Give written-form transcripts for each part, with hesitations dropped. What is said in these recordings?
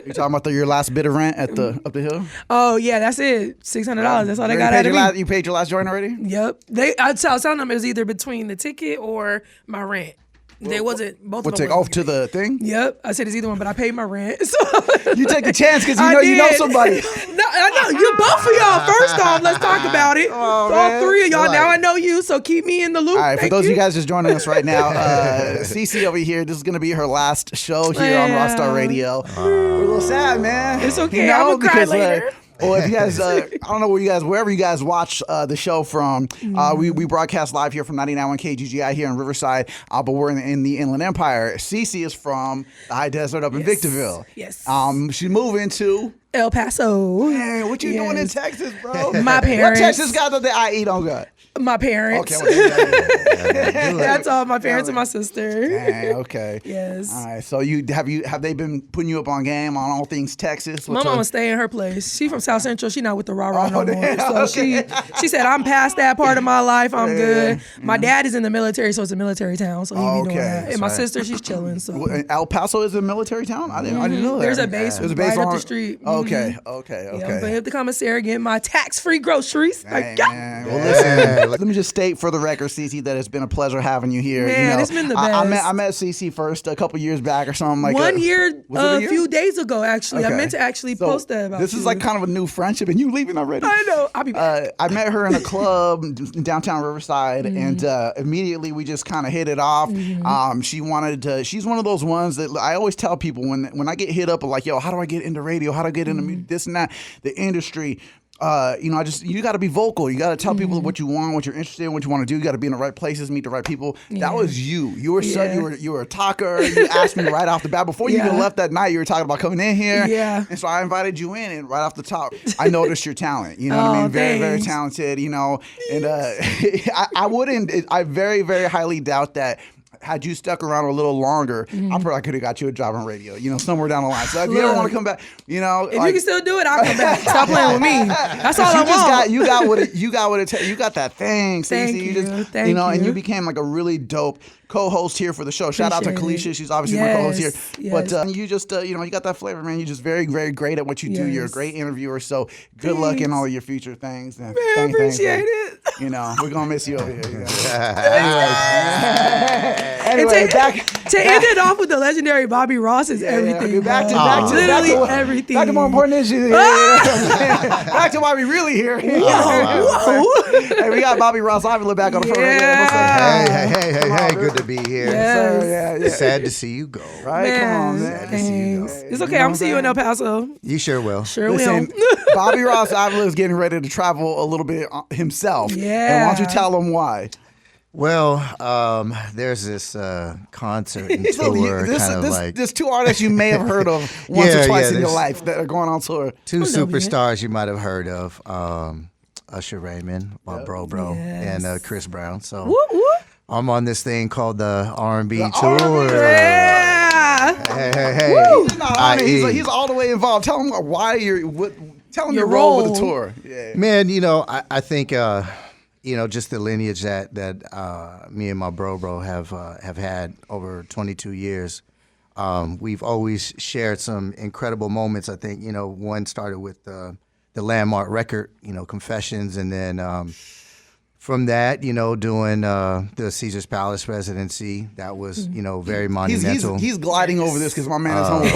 You talking about your last bit of rent at the up the hill? Oh yeah, that's it. $600. That's all they got out of me. You paid your last joint already? Yep. I was telling them it was either between the ticket or my rent. They wasn't both of them. Off to the thing? Yep. I said it's either one, but I paid my rent. So you take a chance because you know somebody. No, I know. You both of y'all. First off, let's talk about it. All three of y'all. Now I know you, so keep me in the loop. All right, for those of you guys just joining us right now, Cici over here, this is going to be her last show here on Rockstar Radio. We're a little sad, man. It's okay. I'm going to cry later. Well, if you guys, I don't know wherever you guys watch the show from, we broadcast live here from 99.1 KGGI here in Riverside, but we're in the Inland Empire. Cici is from the high desert up in Victorville. Yes. She's moving to El Paso. Man, what you doing in Texas, bro? My parents. What Texas guy that the IE don't got? My parents. Okay. That's all. My parents and my sister. Dang, okay. Yes. All right. So have they been putting you up on game on all things Texas? My mama stay in her place. She from South Central. She not with the rah-rah no more. So she said, I'm past that part of my life. I'm good. My dad is in the military, so it's a military town. So he be doing that. And my sister, she's chilling. So El Paso is a military town? I didn't know that. There's a base right up the street. Okay. Yeah, but if the commissary get my tax-free groceries. Well, listen. Let me just state for the record, Cici, that it's been a pleasure having you here. Man, it's been the best. I met Cici first a couple years back or something like that. 1 year, a few days ago, actually. Okay. I meant to actually post that about this is like kind of a new friendship, and you leaving already. I know. I'll be back. I met her in a club in downtown Riverside, and immediately we just kind of hit it off. She wanted to. She's one of those ones that I always tell people when I get hit up like, yo, how do I get into radio? How do I get into this and that, the industry? You got to be vocal. You got to tell people what you want, what you're interested in, what you want to do. You got to be in the right places, meet the right people. That was you. You were a talker. You asked me right off the bat before you even left that night. You were talking about coming in here. Yeah. And so I invited you in, and right off the top, I noticed your talent. You know what I mean? Very, very talented. You know, and I very, very highly doubt that. Had you stuck around a little longer, I probably could have got you a job on radio, somewhere down the line. So if you ever want to come back, if you can still do it, I'll come back. Stop playing with me. That's all I want. You got what it takes. You got that thing, Cici. Thank you. And you became like a really dope co-host here for the show. Shout out to Kalisha. She's obviously my co-host here. Yes. But you just, you got that flavor, man. You're just very, very great at what you do. You're a great interviewer. So good luck in all of your future things. Man, I appreciate it. We're going to miss you over here. Anyway, to end it off with the legendary Bobby Ross is everything. Back to everything. Back to more important issues. Back to why we really here. Whoa. Hey, we got Bobby Ross Avila back on the phone. Hey, good to be here. Yes. Sad to see you go. Right? Man, come on, man. Sad to see you go. It's okay. I'm going to see you in El Paso. You sure will. Will. Bobby Ross Avila is getting ready to travel a little bit himself. Yeah. And why don't you tell him why? Well, there's this concert and tour There's two artists you may have heard of once or twice in your life that are going on tour. Two superstars you might have heard of, Usher Raymond, my bro, and Chris Brown. So I'm on this thing called the R&B Tour. Hey. He's all the way involved. Tell him why tell him your role with the tour. Yeah. Man, I think just the lineage that me and my bro have had over 22 years. We've always shared some incredible moments. I think one started with the landmark record, Confessions, and then from that, doing the Caesar's Palace residency. That was very monumental. He's gliding over this because my man is home.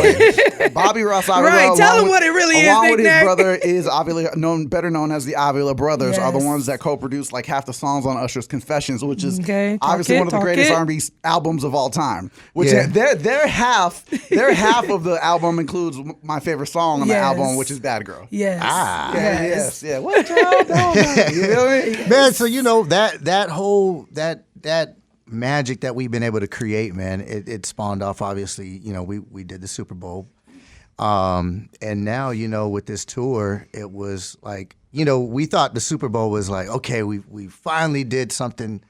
Bobby Ross Avila, right? Tell him what it really is. Along with Nick his brother is Avila, better known as the Avila Brothers, are the ones that co-produced like half the songs on Usher's Confessions, which is obviously one of the greatest R&B albums of all time. Which their half of the album includes my favorite song on the album, which is Bad Girl. Yes. Yeah. What y'all doing? You feel me? Man, so that magic that we've been able to create, man, it spawned off. Obviously, we did the Super Bowl. And now, with this tour, it was like, we thought the Super Bowl was like, okay, we finally did something,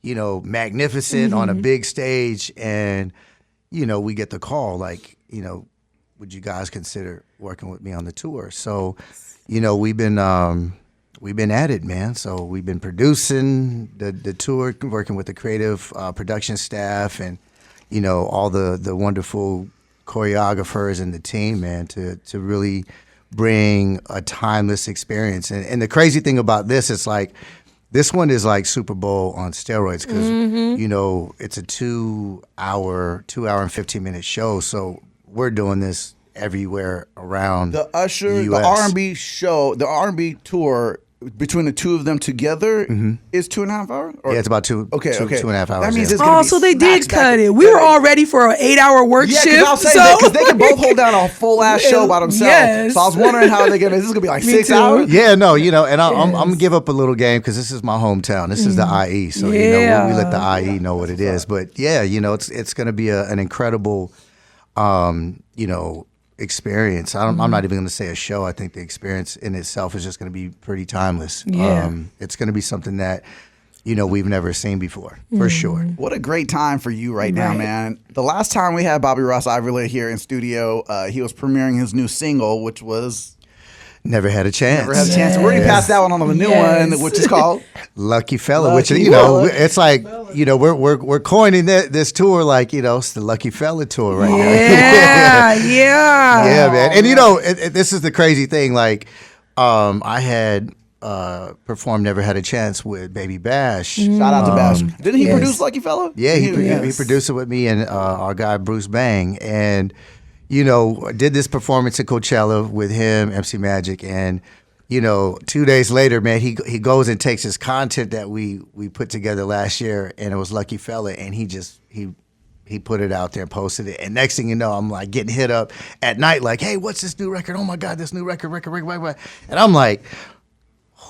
magnificent on a big stage. And, we get the call like, would you guys consider working with me on the tour? So, we've been at it, man. So we've been producing the tour, working with the creative production staff and, all the wonderful choreographers and the team, man, to really bring a timeless experience. And the crazy thing about this is like, this one is like Super Bowl on steroids because, you know, it's a 2 hour and 15-minute show. So we're doing this everywhere around the Usher, the the R&B show, the R&B tour between the two of them together is 2.5 hours? Or? Yeah, it's about two and a half hours. That means it's so they did cut it. We were all ready for an 8-hour work shift. Yeah, because they can both hold down a full ass show by themselves. Yes. So I was wondering how they're gonna. Is this gonna be like 6 hours? Yeah, no, you know, and I'm gonna give up a little game because this is my hometown. This is the IE, so you know we let the IE know what it is. But yeah, you know, it's gonna be an incredible, you know, experience. I'm not even going to say a show. I think the experience in itself is just going to be pretty timeless. Yeah. It's going to be something that, you know, we've never seen before, for sure. What a great time for you right now, man. The last time we had Bobby Ross Avila here in studio, he was premiering his new single, which was Never Had a Chance. Never Had a Chance. We're already passed that one on to the new one, which is called Lucky Fella, which, you know, it's like, you know, we're coining this tour like, you know, it's the Lucky Fella tour right now. Yeah, man. And, you know, this is the crazy thing. Like, I had performed Never Had a Chance with Baby Bash. Shout out to Bash. Didn't he produce Lucky Fella? Yeah, he produced it with me and our guy Bruce Bang. And, you know, did this performance at Coachella with him, MC Magic, and, you know, 2 days later, man, he goes and takes his content that we put together last year, and it was Lucky Fella, and he put it out there and posted it. And next thing you know, I'm like getting hit up at night, like, hey, what's this new record? Oh my God, this new record. And I'm like,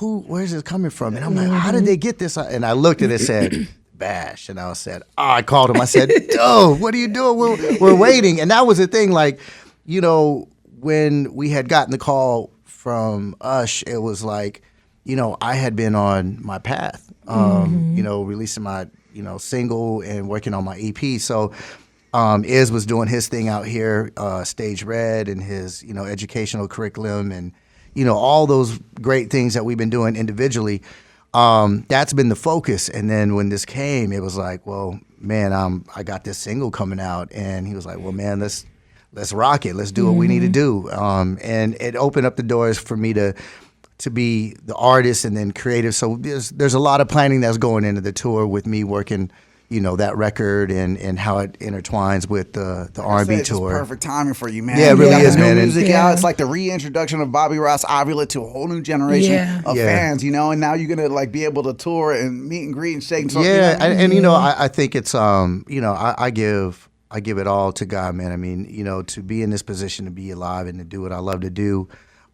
where's this coming from? And I'm like, how did they get this? And I looked at it and said, Bash. And I called him. I said, dude, what are you doing? We're waiting. And that was the thing. Like, you know, when we had gotten the call from Ush, it was like, you know, I had been on my path, you know, releasing my, you know, single and working on my EP. So Iz was doing his thing out here, Stage Red and his, you know, educational curriculum and, you know, all those great things that we've been doing individually. That's been the focus. And then when this came, it was like, well, man, I got this single coming out. And he was like, well, man, let's rock it. Let's do what we need to do. And it opened up the doors for me to be the artist and then creative. So there's a lot of planning that's going into the tour with me working, you know, that record and how it intertwines with the R&B tour. It's perfect timing for you, man. Yeah, it really is, man. Music out. It's like the reintroduction of Bobby Ross Avila to a whole new generation of fans, you know, and now you're going to like be able to tour and meet and greet and shake. Yeah, and you know, I think it's, you know, I give it all to God, man. I mean, you know, to be in this position, to be alive and to do what I love to do,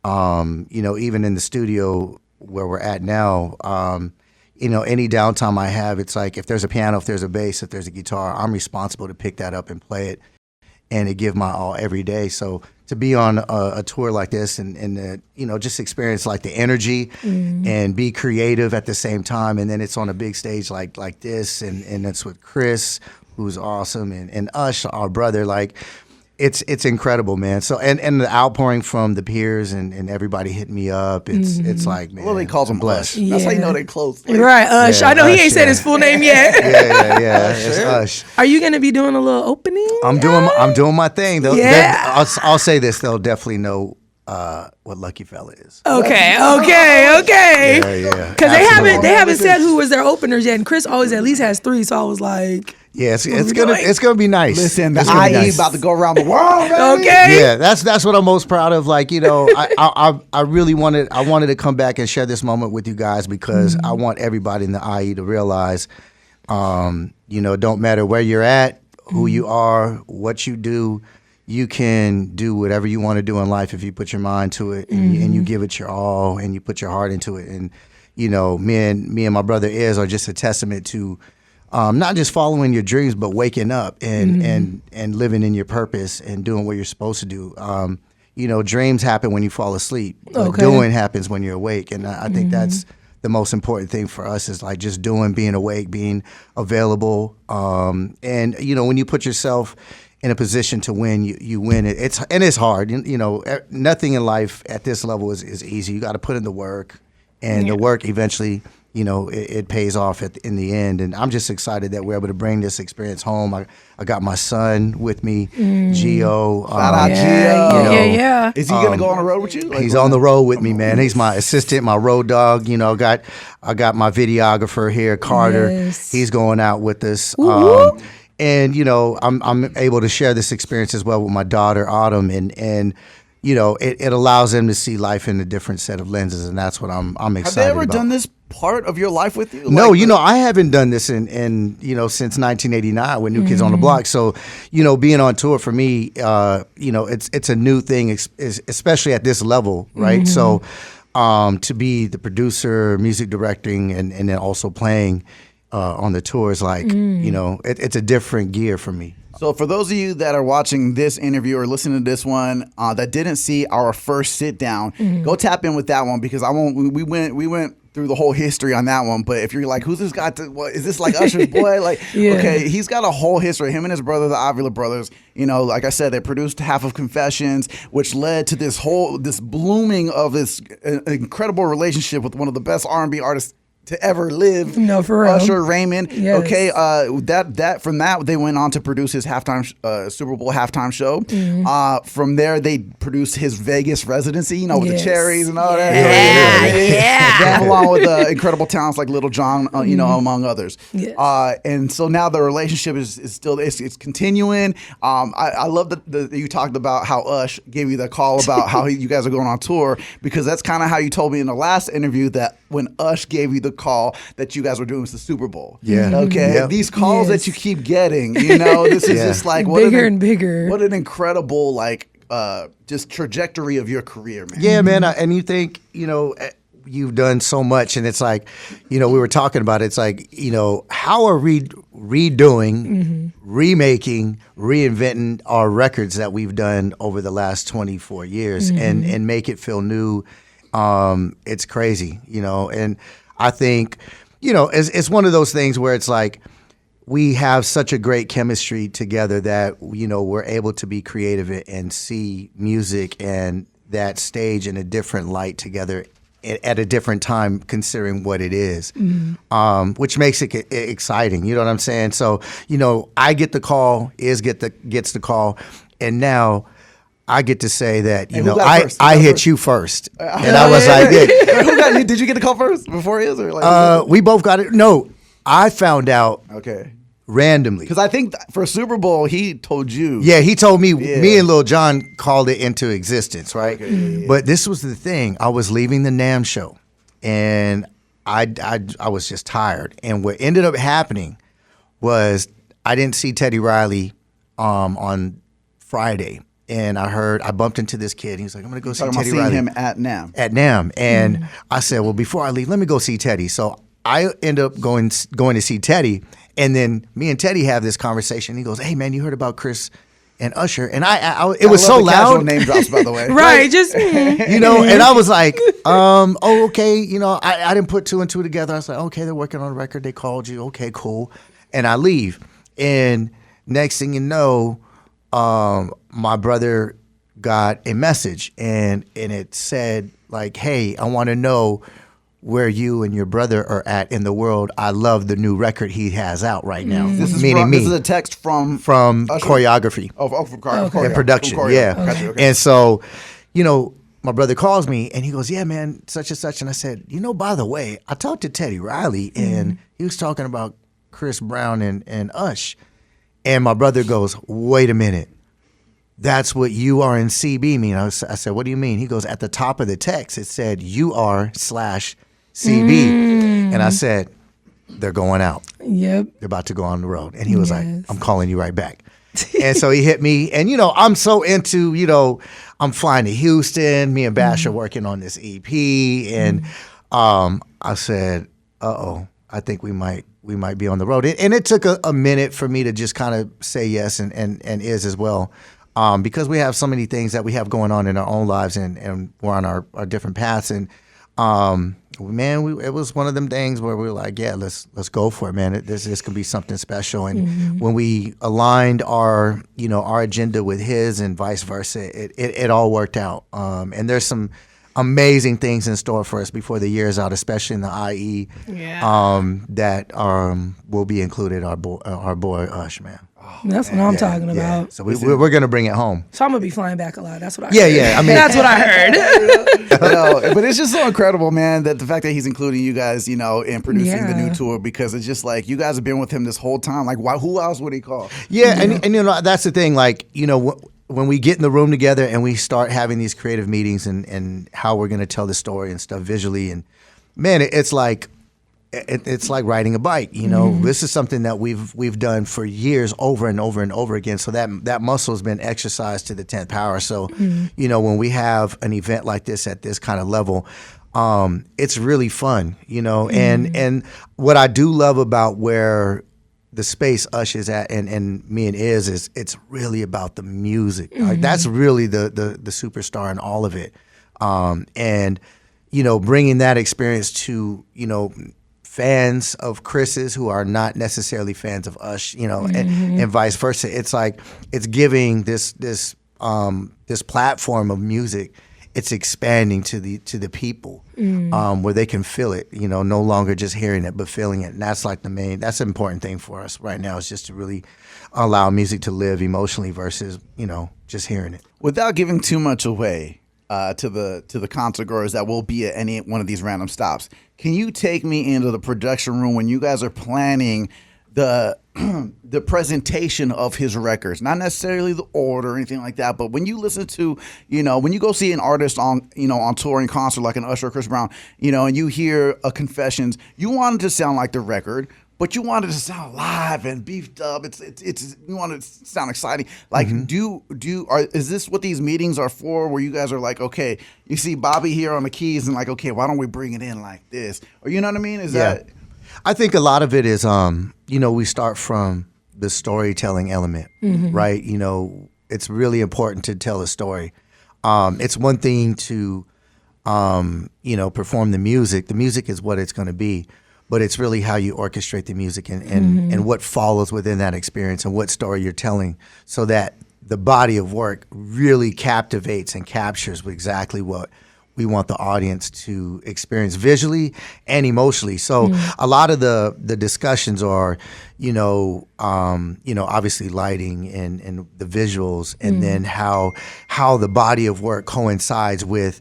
you know, even in the studio where we're at now, you know, any downtime I have, it's like if there's a piano, if there's a bass, if there's a guitar, I'm responsible to pick that up and play it and to give my all every day. So to be on a tour like this and you know, just experience like the energy and be creative at the same time. And then it's on a big stage like this and it's with Chris, who's awesome, and Ush, our brother, like, It's incredible, man. So and the outpouring from the peers and everybody hitting me up. It's like, man. Well, they calls him blessed. Ush. That's how you know they close. Right, Ush. I know he ain't said his full name yet. Yeah. It's Ush. Are you gonna be doing a little opening? I'm doing my thing. I'll say this. They'll definitely know what Lucky Fella is. Okay. Yeah. Because they haven't said who was their openers yet, and Chris always at least has 3. So I was like, yeah, it's gonna be nice. Listen, the IE about to go around the world, baby. Okay. Yeah, that's what I'm most proud of. Like, you know, I really wanted to come back and share this moment with you guys because I want everybody in the IE to realize, you know, don't matter where you're at, who you are, what you do. You can do whatever you want to do in life if you put your mind to it and you give it your all and you put your heart into it. And, you know, me and my brother Iz are just a testament to not just following your dreams, but waking up and living in your purpose and doing what you're supposed to do. You know, dreams happen when you fall asleep, but doing happens when you're awake. And I think that's the most important thing for us is like just doing, being awake, being available. And, you know, when you put yourself in a position to win, you win it. It's hard. You know, nothing in life at this level is easy. You got to put in the work, and the work eventually it pays off in the end. And I'm just excited that we're able to bring this experience home. I got my son with me, Gio. Shout out Gio. Yeah. Is he gonna go on the road with you? He's on the road with me, man. He's my assistant, my road dog. I got my videographer here, Carter. Yes. He's going out with us. And I'm able to share this experience as well with my daughter Autumn, and it allows them to see life in a different set of lenses, and that's what I'm excited about. Have they ever done this part of your life with you? No, I haven't done this in since 1989 with New Kids on the Block. So, being on tour for me, it's a new thing, especially at this level, right? So, to be the producer, music directing, and then also playing on the tour is like, it's a different gear for me. So for those of you that are watching this interview or listening to this one that didn't see our first sit down, go tap in with that one, because we went through the whole history on that one. But if you're like, who's this guy? What is this, like Usher's boy? Like, okay, he's got a whole history. Him and his brother, the Avila Brothers. Like I said, they produced half of Confessions, which led to this blooming of this incredible relationship with one of the best R&B artists to ever live. No, for real. Usher Raymond. Yes. Okay, from that they went on to produce his Super Bowl halftime show. From there they produced his Vegas residency, with the cherries and all that. Yeah. Along with incredible talents like Little John, among others. Yes. And so now the relationship is still it's continuing. I love that you talked about how Ush gave you the call about how you guys are going on tour, because that's kind of how you told me in the last interview that when Ush gave you the call that you guys were doing was the Super Bowl. Yeah. Okay. Yep. These calls that you keep getting, this is just like bigger and bigger. What an incredible just trajectory of your career, man. Yeah, man. And you think you've done so much, and it's like we were talking about it, it's like how are we redoing, remaking, reinventing our records that we've done over the last 24 years and make it feel new. It's crazy, and I think, it's one of those things where it's like we have such a great chemistry together that, we're able to be creative and see music and that stage in a different light together at a different time, considering what it is, which makes it exciting. You know what I'm saying? So, I get the call, gets the call, and now I get to say that, I hit you first. And I was like, who got you? Did you get the call first before his? Or we both got it. No, I found out randomly. Because I think for Super Bowl, he told you. Yeah, he told me. Me and Lil Jon called it into existence, right? Okay. But this was the thing. I was leaving the NAMM show, and I was just tired. And what ended up happening was I didn't see Teddy Riley on Friday. And I bumped into this kid. He was like, I'm going to go see Teddy Riley. Him at NAMM. At NAMM. And I said, well, before I leave, let me go see Teddy. So I end up going to see Teddy. And then me and Teddy have this conversation. He goes, hey, man, you heard about Chris and Usher? And it was so loud. Name drops, by the way. Right. Just, and I was like, okay. I didn't put two and two together. I was like, okay, they're working on a record. They called you. Okay, cool. And I leave. And next thing you know, my brother got a message, and it said like, hey, I want to know where you and your brother are at in the world. I love the new record he has out right now. This is meaning me. This is a text from choreography. From production, yeah. Okay. And so, my brother calls me and he goes, yeah, man, such and such. And I said, by the way, I talked to Teddy Riley and he was talking about Chris Brown and Ush. And my brother goes, wait a minute. That's what UR&CB mean. I said, what do you mean? He goes, at the top of the text, it said UR/CB. And I said, they're going out. Yep. They're about to go on the road. And he was like, I'm calling you right back. And so he hit me. And, I'm so into, I'm flying to Houston. Me and Bash are working on this EP. And I said, I think we might be on the road. And it took a minute for me to just kind of say yes and is as well. Because we have so many things that we have going on in our own lives and we're on our different paths. And man, it was one of them things where we were like, yeah, let's go for it, man. This could be something special. And when we aligned our agenda with his and vice versa, it all worked out. And there's some amazing things in store for us before the year is out, especially in the IE. That will be included. Our boy Ush, man. That's what I'm talking about. So we're gonna bring it home. So I'm gonna be flying back a lot. That's what I heard. Yeah. I mean, that's what I heard. But it's just so incredible, man, that the fact that he's including you guys, you know, in producing the new tour, because it's just like you guys have been with him this whole time. Like, why? Who else would he call? Yeah, and you know that's the thing. Like, you know, when we get in the room together and we start having these creative meetings and how we're gonna tell the story and stuff visually, and man, it's like. It's like riding a bike, you know. This is something that we've done for years, over and over and over again. So that muscle has been exercised to the 10th power. So, you know, when we have an event like this at this kind of level, it's really fun, you know. And what I do love about where the space Ush is at and me and is it's really about the music. Like that's really the superstar in all of it. And you know, bringing that experience to, you know, fans of Chris's who are not necessarily fans of Ush, you know, and vice versa. It's like it's giving this platform of music. It's expanding to the people where they can feel it. You know, no longer just hearing it but feeling it. And that's like that's an important thing for us right now. Is just to really allow music to live emotionally versus, you know, just hearing it. Without giving too much away. To the concert goers that will be at any one of these random stops. Can you take me into the production room when you guys are planning the presentation of his records? Not necessarily the order or anything like that, but when you listen to, you know, when you go see an artist on tour and concert like an Usher or Chris Brown, you know, and you hear a Confessions, you want it to sound like the record, but you want it to sound live and beefed up. It's you want it to sound exciting. Like, is this what these meetings are for? Where you guys are like, okay, you see Bobby here on the keys, and like, okay, why don't we bring it in like this? Or you know what I mean? That? I think a lot of it is, you know, we start from the storytelling element, right? You know, it's really important to tell a story. It's one thing to, you know, perform the music. The music is what it's going to be. But it's really how you orchestrate the music and what follows within that experience and what story you're telling, so that the body of work really captivates and captures exactly what we want the audience to experience visually and emotionally. So a lot of the discussions are, you know, obviously lighting and the visuals, and then how the body of work coincides with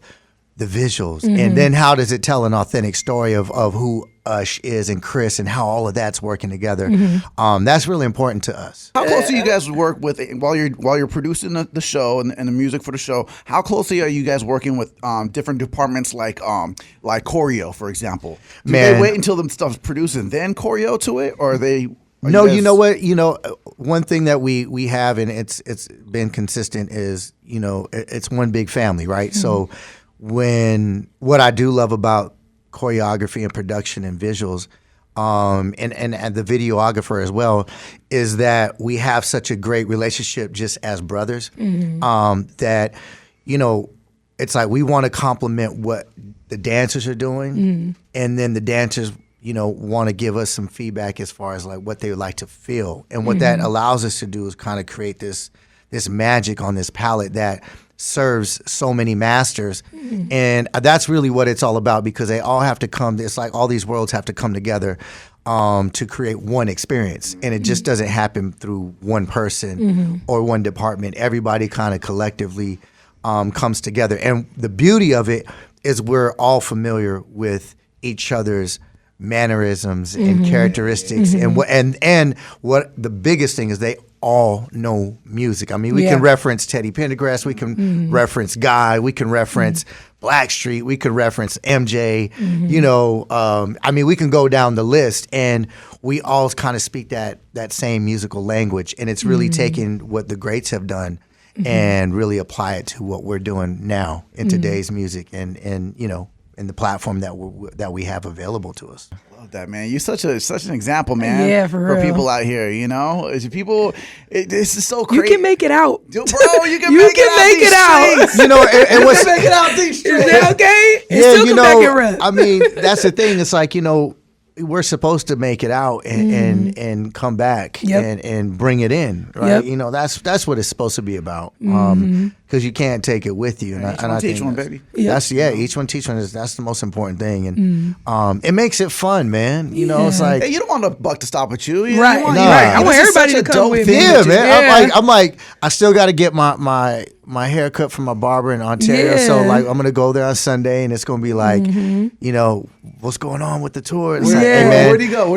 the visuals, and then how does it tell an authentic story of who Ush is and Chris and how all of that's working together. That's really important to us. How close do you guys work with while you're producing the show and the music for the show? How closely are you guys working with different departments like choreo, for example? Do they wait until the stuff's produced and then choreo to it, or are they? No, you know what? You know, one thing that we have, and it's been consistent, is, you know, it's one big family, right? So what I do love about choreography and production and visuals, and the videographer as well, is that we have such a great relationship just as brothers, that, you know, it's like we want to compliment what the dancers are doing, and then the dancers, you know, want to give us some feedback as far as like what they would like to feel. And what that allows us to do is kind of create this magic on this palette that serves so many masters. And that's really what it's all about, because they all have to come. It's like all these worlds have to come together to create one experience. And it just doesn't happen through one person or one department. Everybody kind of collectively comes together. And the beauty of it is we're all familiar with each other's mannerisms and characteristics, and what the biggest thing is, they all know music. I mean, we can reference Teddy Pendergrass, we can reference Guy, we can reference Blackstreet, we can reference MJ, you know, I mean, we can go down the list, and we all kind of speak that same musical language, and it's really taking what the greats have done and really apply it to what we're doing now in today's music, and you know, in the platform that we have available to us. Love that, man. You're such an example, man. Yeah, for real. People out here, you know, this is so crazy. You can make it out, bro. You can make it out. You know, and what's make it out these streets? Is that okay? Yeah, you know, I mean, that's the thing. It's like, you know, we're supposed to make it out and come back and bring it in, right? You know, that's what it's supposed to be about, because you can't take it with you. And I teach one, baby. That's each one teach one. That's the most important thing, and it makes it fun, man. You know, it's like, hey, you don't want the buck to stop with you, right? I want everybody to come with me. Yeah, man. I'm like, I still got to get my haircut from my barber in Ontario, so like I'm gonna go there on Sunday, and it's gonna be like, you know, what's going on with the tour? It's like, hey, man, where do you go?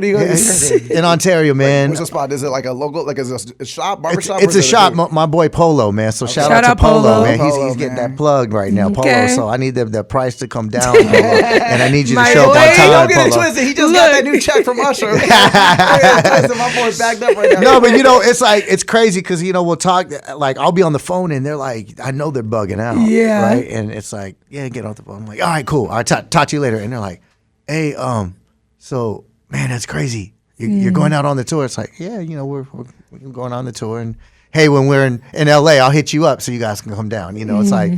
In Ontario, man. What's the spot? Is it like a local, like is it a shop, barber shop? It's a shop. My boy Polo, man. So shout out to Polo, man. He's getting that plug right now, Polo. So I need the price to come down, Polo, and I need you to show up on time, don't get it twisted. He just got that new check from Usher. My boy backed up right now. No, but you know, it's like, it's crazy because, you know, we'll talk, like I'll be on the phone and they're like, I know they're bugging out, right? And it's like, yeah, get off the phone. I'm like, all right, cool. I'll talk to you later. And they're like, hey, so man, that's crazy. You're going out on the tour. It's like, yeah, you know, we're going on the tour, and hey, when we're in LA, I'll hit you up so you guys can come down. You know, it's like,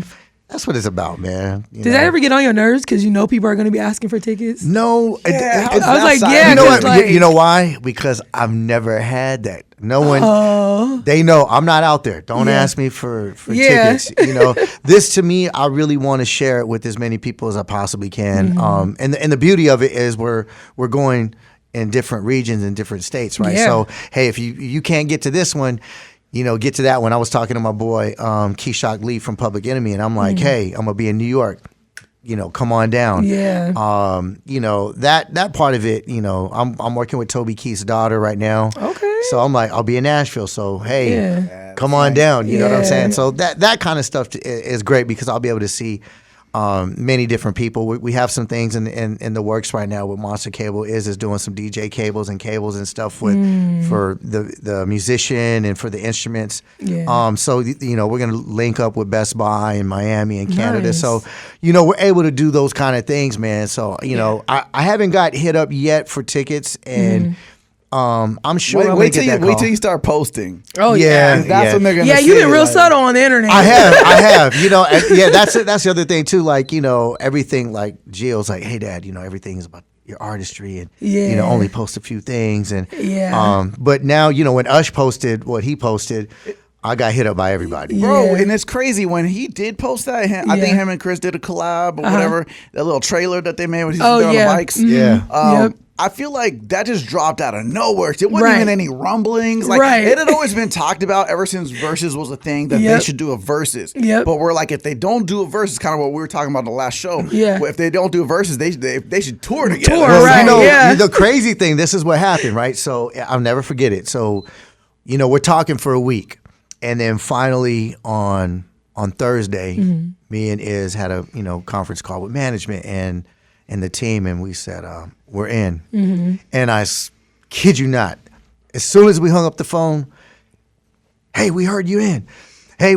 that's what it's about, man. Does that ever get on your nerves? Because you know people are going to be asking for tickets. No, I was like, yeah. You know what? You know why? Because I've never had that. No one. They know I'm not out there. Don't ask me for tickets. You know, this to me, I really want to share it with as many people as I possibly can. And the beauty of it is we're going in different regions and different states, right? So hey, if you can't get to this one, you know, get to that one. I was talking to my boy, Keyshawn Lee from Public Enemy, and I'm like, hey, I'm going to be in New York. You know, come on down. Yeah. You know, that part of it, you know, I'm working with Toby Keith's daughter right now. Okay. So I'm like, I'll be in Nashville. So, hey, come on down. You know what I'm saying? So that kind of stuff is great because I'll be able to see many different people. We have some things in the works right now with Monster Cable is doing some DJ cables and stuff for the musician and for the instruments. So you know, we're gonna link up with Best Buy in Miami and Canada. Nice. So you know, we're able to do those kind of things, man. So you know, I haven't got hit up yet for tickets, and I'm sure wait till you start posting. Oh yeah, that's when they're gonna. Yeah, you've been real subtle on the internet. I have. You know, that's the other thing too. Like, you know, everything, like Gio's like, hey Dad, you know, everything is about your artistry, and you know, only post a few things, and but now, you know, when Ush posted what he posted, I got hit up by everybody. Bro, and it's crazy when he did post that. I think him and Chris did a collab or whatever. That little trailer that they made when he's on the bikes. I feel like that just dropped out of nowhere. It wasn't even any rumblings. Like it had always been talked about ever since Versus was a thing that they should do a Versus. But we're like, if they don't do a Versus, kind of what we were talking about in the last show. Well, if they don't do a Versus, they should tour together. Well, you know, the crazy thing, this is what happened, right? So I'll never forget it. So, you know, we're talking for a week, and then finally on Thursday, me and Iz had a conference call with management and the team, and we said, we're in. And I kid you not, as soon as we hung up the phone, hey, we heard you in. Hey,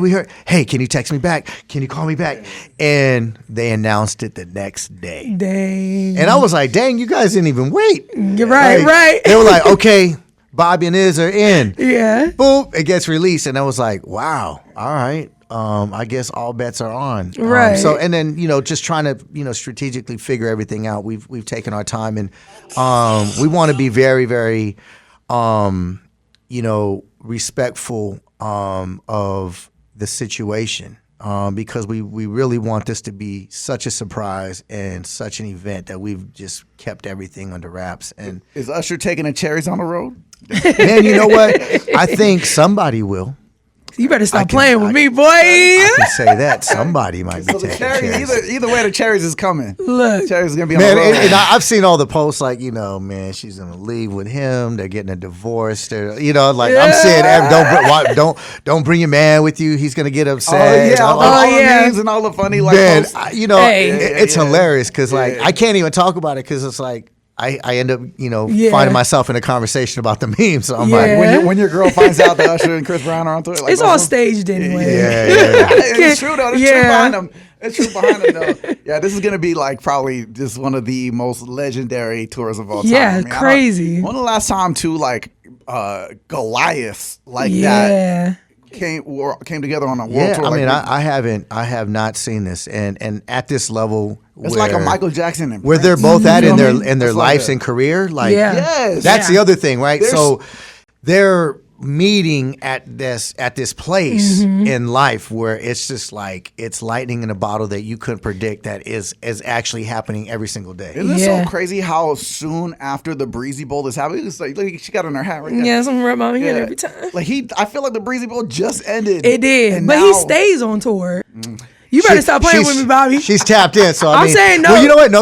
can you text me back? Can you call me back? And they announced it the next day. Dang. And I was like, dang, you guys didn't even wait. You're right. They were like, okay, Bobby and Iz are in. Yeah. Boom, it gets released. And I was like, wow, all right. I guess all bets are on. Right. So, and then, you know, just trying to, strategically figure everything out. We've taken our time, and we want to be very, very, respectful of the situation, because we really want this to be such a surprise and such an event that we've just kept everything under wraps. And is Usher taking the cherries on the road? Man, you know what? I think somebody will. You better stop playing with me, boy. I can say that somebody might be taking cherries. Either way, the cherries is coming. Look, cherries is gonna be on the road. And I've seen all the posts like, man, she's gonna leave with him. They're getting a divorce. I'm saying, don't bring your man with you. He's gonna get upset. All the memes and all the funny posts. It's hilarious because I can't even talk about it because it's like. I end up, finding myself in a conversation about the memes. So I'm like, when your girl finds out that Usher and Chris Brown are on tour, like, it's all staged anyway. It's true though. It's true behind them. It's true behind them though. Yeah, this is gonna be like probably just one of the most legendary tours of all time. Yeah, crazy. When the last time Goliath that came together on a world tour. I mean, I have not seen this, and at this level, it's like a Michael Jackson and where Prince. they're both at in their It's lives like and career. Like, yes, that's the other thing, right? So they're meeting at this place in life where it's just like it's lightning in a bottle that you couldn't predict that is actually happening every single day. Isn't it so crazy how soon after the Breezy Bowl is happening? It's like, look, she got on her hat right now. Yeah, some rub my head every time. Like I feel like the Breezy Bowl just ended. It did, but he stays on tour. You better stop playing with me, Bobby. She's tapped in, so I'm saying no. Well, you know what? No,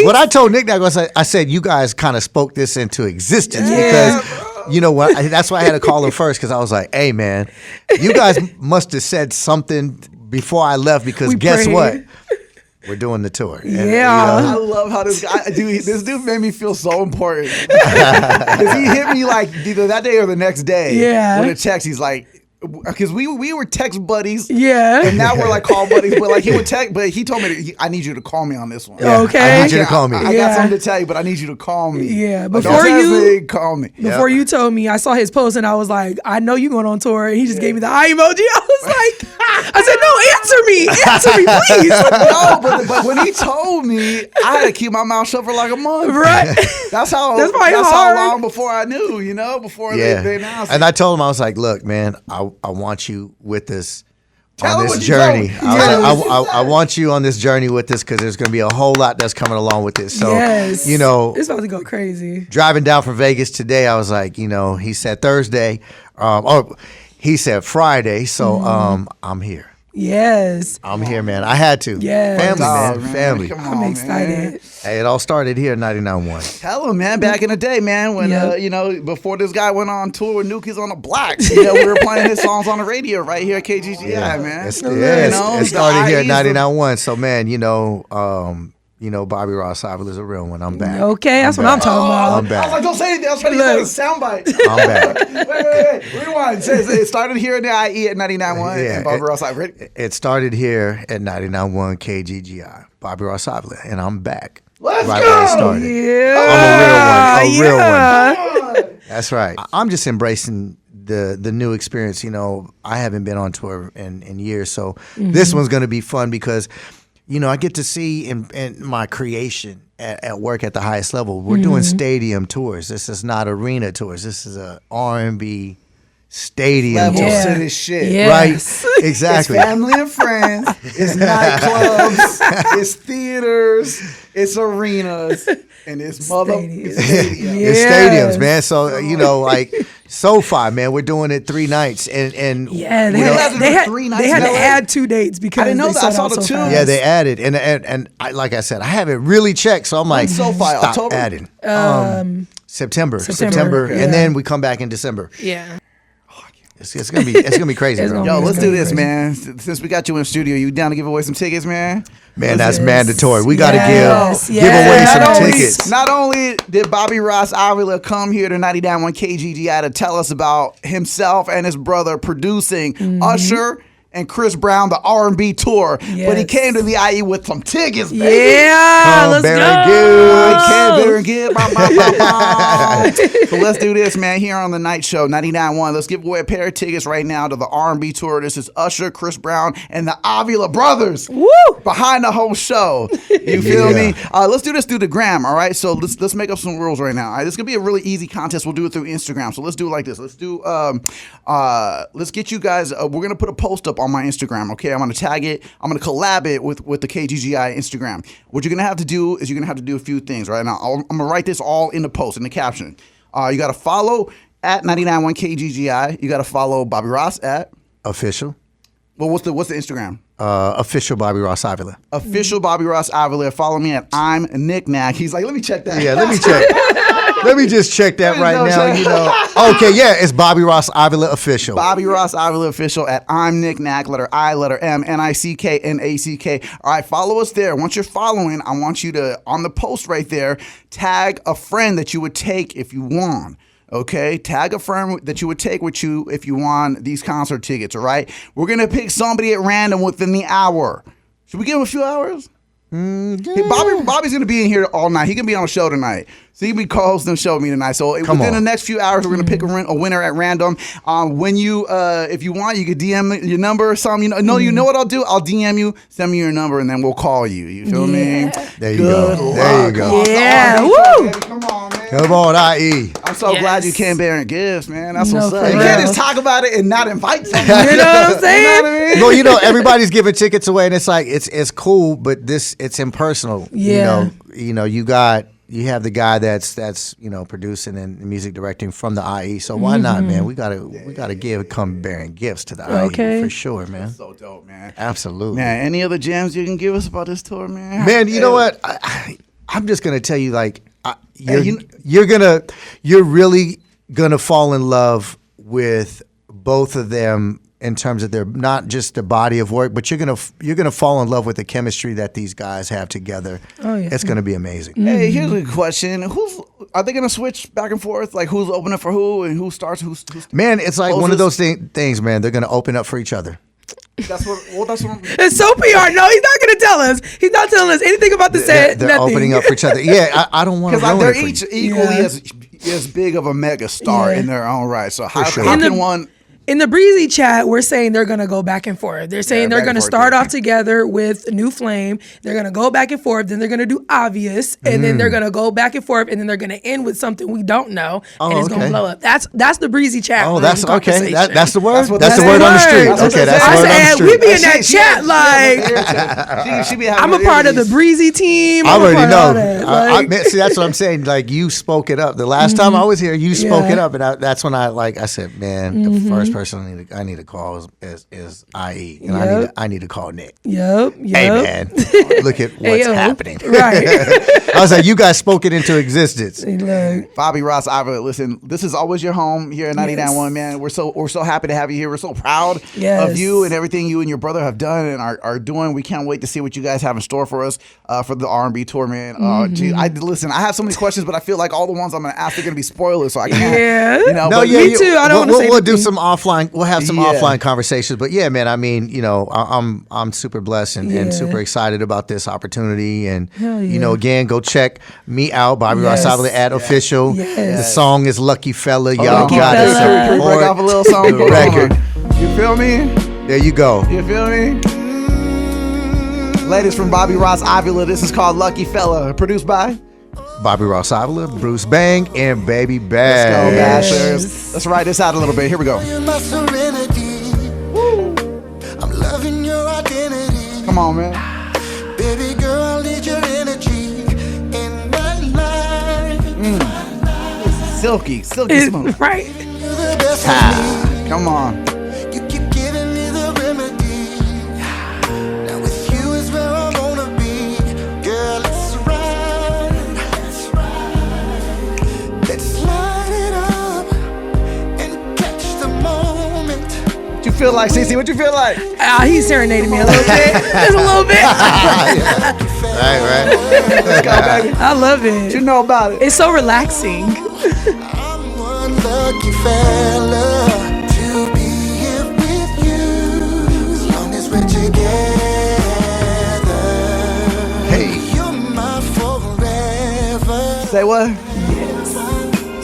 what I told Nick Nack was I said you guys kind of spoke this into existence because. You know what? That's why I had to call him first because I was like, "Hey, man, you guys must have said something before I left because guess what? We're doing the tour." And, I love how this guy, this dude made me feel so important because he hit me like either that day or the next day. Yeah, with a text, he's like. Because we were text buddies, and now we're like call buddies. But like he would text, but he told me, I need you to call me on this one. Yeah, okay, I need you to call me. I got something to tell you, but I need you to call me. Yeah, before you call me. Before you told me, I saw his post and I was like, I know you going on tour, and he just gave me the eye emoji. I was like, I said, no, answer me, please. But when he told me, I had to keep my mouth shut for like a month. Right. That's how long before I knew, before they announced it. And I told him, I was like, look, man, I want you with us on this journey. I want you on this journey with us because there's going to be a whole lot that's coming along with this. So, it's about to go crazy. Driving down from Vegas today, I was like, he said Thursday, he said Friday. So I'm here. Yes. I'm here, man. I had to. Yes. Family, man. Family. I'm excited. Man. Hey, it all started here in 99.1. Tell him, man, back in the day, man, when, before this guy went on tour with New Kids on the Block, we were playing his songs on the radio right here at KGGI, man. It started here at 99.1. So, man, Bobby Ross Avila is a real one. I'm back. Okay, that's what I'm talking about. I'm back. I was like, don't say anything. I was trying to get a soundbite. I'm back. Wait. Rewind. It started here in the IE at 99.1 and Bobby Ross Avila. It started here at 99.1 KGGI. Bobby Ross Avila, and I'm back. Let's right go. Where it started. Yeah. I'm a real one. That's right. I'm just embracing the new experience. I haven't been on tour in years, so this one's going to be fun because I get to see in my creation at work at the highest level. We're doing stadium tours. This is not arena tours. This is a R&B stadium tour. Level to this shit. Yes. Right? Exactly. It's family and friends. It's nightclubs. It's theaters. It's arenas. And it's stadiums. It's stadiums, man. So, SoFi, man, we're doing it 3 nights. And they had to add 2 dates because I didn't know that. I saw the 2. Yeah, they added. And like I said, I haven't really checked. So I'm like, SoFi, stop October? adding. September. Yeah. And then we come back in December. Yeah. It's gonna be crazy, bro. Yo, let's do this, man. Since we got you in the studio, you down to give away some tickets, man? Man, that's mandatory. We got to give Yes. away some tickets. Not only did Bobby Ross Avila come here to 99.1 KGGI to tell us about himself and his brother producing Usher and Chris Brown, the R&B Tour, but he came to the IE with some tickets, baby. Yeah, let's go. So let's do this, man. Here on the night show, 99.1. Let's give away a pair of tickets right now to the R&B Tour. This is Usher, Chris Brown, and the Avila Brothers. Woo! Behind the whole show. You feel me? Let's do this through the gram, all right? So let's make up some rules right now. All right? This is going to be a really easy contest. We'll do it through Instagram. So let's do it like this. Let's do, let's get you guys, we're going to put a post up on my Instagram, okay? I'm going to tag it. I'm going to collab it with the KGGI Instagram. What you're going to have to do is you're going to have to do a few things, right? Now, I'm going to write this all in the post, in the caption. You got to follow at 99.1 KGGI. You got to follow Bobby Ross at Official. Well, what's the Instagram? Official Bobby Ross Avila. Official Bobby Ross Avila. Follow me at I'm Nick Nack. He's like, let me check that. Yeah, let me check. Let me just check that right now. Okay, yeah, it's Bobby Ross Avila Official. Bobby Ross Avila Official at I'm Nick Nack, letter I, letter M, NICKNACK. All right, follow us there. Once you're following, I want you to, on the post right there, tag a friend that you would take if you won. Okay, tag a friend that you would take with you if you won these concert tickets, all right? We're going to pick somebody at random within the hour. Should we give them a few hours? Bobby's gonna be in here all night. He can be on a show tonight. So he can be co-hosting the show with me tonight. So within the next few hours, we're gonna pick a winner at random. When you, if you want, you could DM your number or something. You know what I'll do? I'll DM you, send me your number, and then we'll call you. You feel me? There you go. There you go. Yeah. Woo! Come on, man. Come on, IE. I'm so glad you came bearing gifts, man. That's what's up. For You real. can't just talk about it and not invite somebody. You know what I'm saying? You know what I mean? Well, everybody's giving tickets away, and it's like it's cool, but it's impersonal. Yeah. You have the guy that's producing and music directing from the IE. So why not, man? We gotta come bearing gifts to the IE for sure, man. That's so dope, man. Absolutely, man. Any other gems you can give us about this tour, man? Man, you know what? I'm just gonna tell you, like, you're really gonna fall in love with both of them in terms of their not just the body of work, but you're gonna fall in love with the chemistry that these guys have together. Oh yeah, it's gonna be amazing. Hey, here's a question: are they gonna switch back and forth? Like who's opening for who and who starts? Who's man, it's like one of those things, man. They're gonna open up for each other. That's what. It's so PR. No, he's not gonna tell us. He's not telling us anything about the set. They're opening up for each other. Yeah, I don't want to. Because they're each equally as big of a mega star in their own right. So how can one? In the Breezy chat, we're saying they're going to go back and forth. They're saying they're going to start off together with New Flame. They're going to go back and forth. Then they're going to do Obvious. And then they're going to go back and forth. And then they're going to end with something we don't know. And it's going to blow up. That's the Breezy chat. Oh, that's okay. That's the word? That's the word on the street. Okay, that's the word on the street. We be in that chat like, I'm a part of the Breezy team. I already know. See, that's what I'm saying. Like, you spoke it up. The last time I was here, you spoke it up. And that's when I said, man, the first person I need to call is IE, and I need to call Nick. Yep. Hey man, look at what's happening. Right. I was like, you guys spoke it into existence. Bobby, Ross Avila, listen, this is always your home here at 99.1, man. We're so happy to have you here. We're so proud of you and everything you and your brother have done and are doing. We can't wait to see what you guys have in store for us for the R&B tour, man. Gee, I have so many questions, but I feel like all the ones I'm going to ask are going to be spoilers, so I can't. Me too. I don't want to say we'll do some offline. We'll have some offline conversations, but yeah, man. I mean, I'm super blessed and super excited about this opportunity. And again, go check me out, Bobby Ross Avila at official. The song is "Lucky Fella." Y'all got it. Can we break off a little song? The record. You feel me? There you go. You feel me? Ladies from Bobby Ross Avila. This is called "Lucky Fella," produced by Bobby Ross Avila, Bruce Bang, and Baby Bash. Let's go, Bashers. Let's ride this out a little bit. Here we go. I'm loving your identity. Come on, man. Baby girl, I need your energy in my life. Silky smooth. Right. You're the best of me. Come on. You keep giving me the remedy. Now with you is where I wanna be. Girl, it's right. Let's light it up and catch the moment. What you feel like, Cici? What you feel like? He's serenading me a little bit. Just a little bit. Right. Let's go, baby. I love it. What you know about it? It's so relaxing. I'm one lucky fella to be here with you. As long as we're together. Hey. You're my forever. Say what? Yes.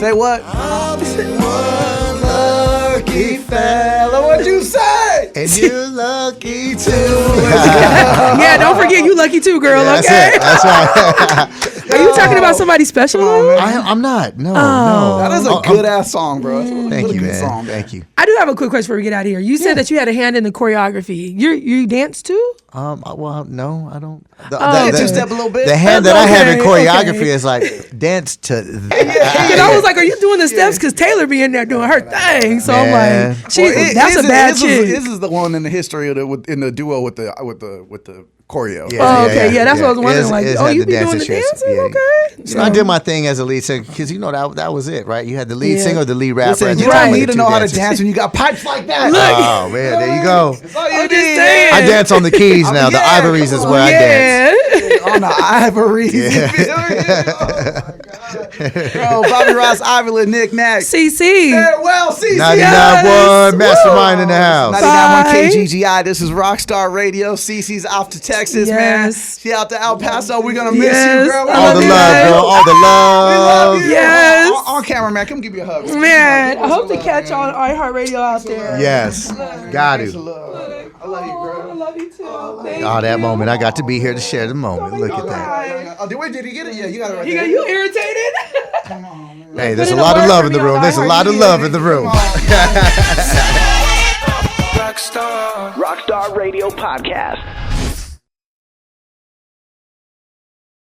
Say what? I'll be one lucky Fella, what'd you say? And you're lucky too. Yeah, don't forget you lucky too, girl. That's okay. it. That's right. Are you talking about somebody special? I'm not. No. That is a good ass song, bro. It's a Thank really you, good man. song, Thank you. I do have a quick question before we get out of here. You said that you had a hand in the choreography. You dance too? Well, no, I don't. Two step a little bit. The hand that I have in Okay, choreography okay. is like dance to. And I was like, are you doing the steps? Because Taylor be in there doing her thing. So Man. I'm like, that's a bad chick. This is the one in the history of in the duo with the choreo. That's what I was wondering. Like, It's oh, had you the be doing the dancing shirts. dancing? Yeah. Okay. So I did my thing as a lead singer because that was it, right? You had the lead singer or the lead rapper. Listen, at the you time don't with need the to two know how to dancers. dance when you got pipes like that. Oh man, there you go. That's all you I'm need. just saying. I dance on the keys now. The yeah, ivories is come where I dance. Yeah. On the ivories. Yeah. Oh my God. Bro, Bobby Ross, Avila, Nick Nack Cici. Farewell, Cici. 99.1 Mastermind in the house. 99.1 KGGI. This is Rockstar Radio. Cici's off to Texas, man. She out to El Paso. We're gonna miss you, girl. All the love, girl. All the love. We love you. Yes. On camera, man. Come give you a hug. Man, I hope to catch on iHeartRadio out there. Yes. Got to. I love you, girl. I love you too. Oh, that moment. I got to be here to share the moment. Look at that. Oh, did he get it? Yeah, you got it right You there. you irritated? Come on, man. Hey, there's a lot of love in the room. There's a lot of love in the room. Rockstar Radio Podcast.